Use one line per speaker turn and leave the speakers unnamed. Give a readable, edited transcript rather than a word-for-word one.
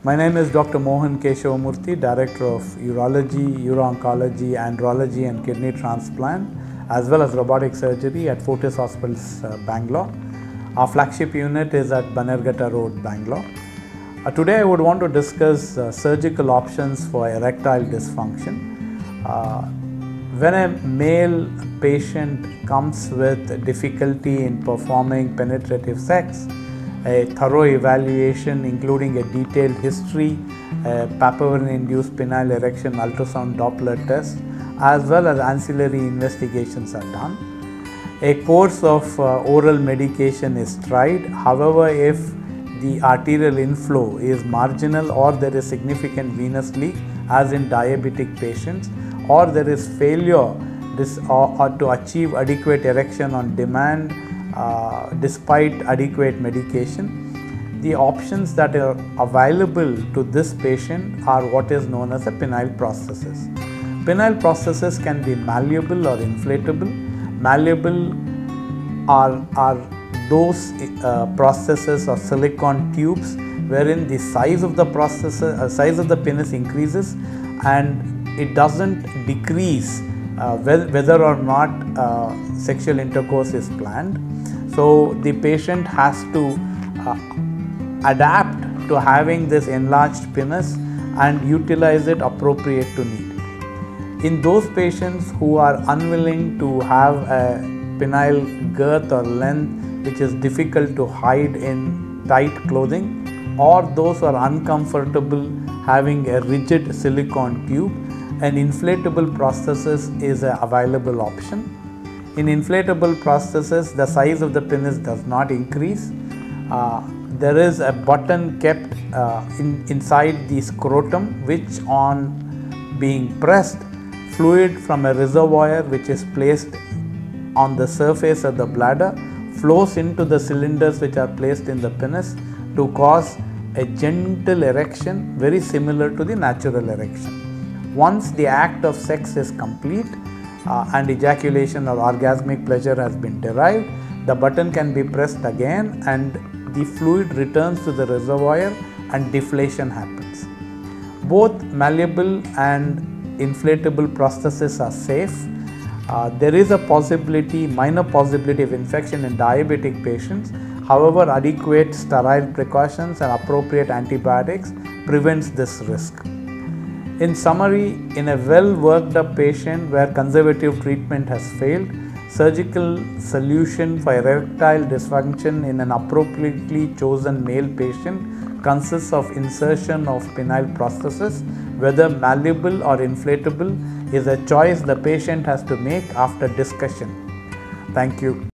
My name is Dr. Mohan Keshavamurthy, Director of Urology, Uro-Oncology, Andrology and Kidney Transplant, as well as robotic surgery at Fortis Hospitals, Bangalore. Our flagship unit is at Bannerghatta Road, Bangalore. Today I would want to discuss surgical options for erectile dysfunction. When a male patient comes with difficulty in performing penetrative sex, a thorough evaluation including a detailed history, a papaver-induced penile erection ultrasound Doppler test, as well as ancillary investigations are done. A course of oral medication is tried. However, if the arterial inflow is marginal or there is significant venous leak, as in diabetic patients, or there is failure to achieve adequate erection on demand despite adequate medication, the options that are available to this patient are what is known as the penile prosthesis. Penile prosthesis can be malleable or inflatable. Malleable are those prostheses or silicone tubes wherein the size of the size of the penis increases and it doesn't decrease whether or not sexual intercourse is planned. So the patient has to adapt to having this enlarged penis and utilize it appropriate to need. In those patients who are unwilling to have a penile girth or length which is difficult to hide in tight clothing, or those who are uncomfortable having a rigid silicone tube, an inflatable prosthesis is an available option. In inflatable prosthesis, the size of the penis does not increase. There is a button kept inside the scrotum, which on being pressed, fluid from a reservoir which is placed on the surface of the bladder flows into the cylinders which are placed in the penis to cause a gentle erection very similar to the natural erection. Once the act of sex is complete and ejaculation or orgasmic pleasure has been derived, the button can be pressed again and the fluid returns to the reservoir and deflation happens. Both malleable and inflatable prosthesis are safe. There is a minor possibility of infection in diabetic patients. However, adequate sterile precautions and appropriate antibiotics prevents this risk. In summary, in a well worked up patient where conservative treatment has failed, surgical solution for erectile dysfunction in an appropriately chosen male patient consists of insertion of penile prosthesis. Whether malleable or inflatable is a choice the patient has to make after discussion. Thank you.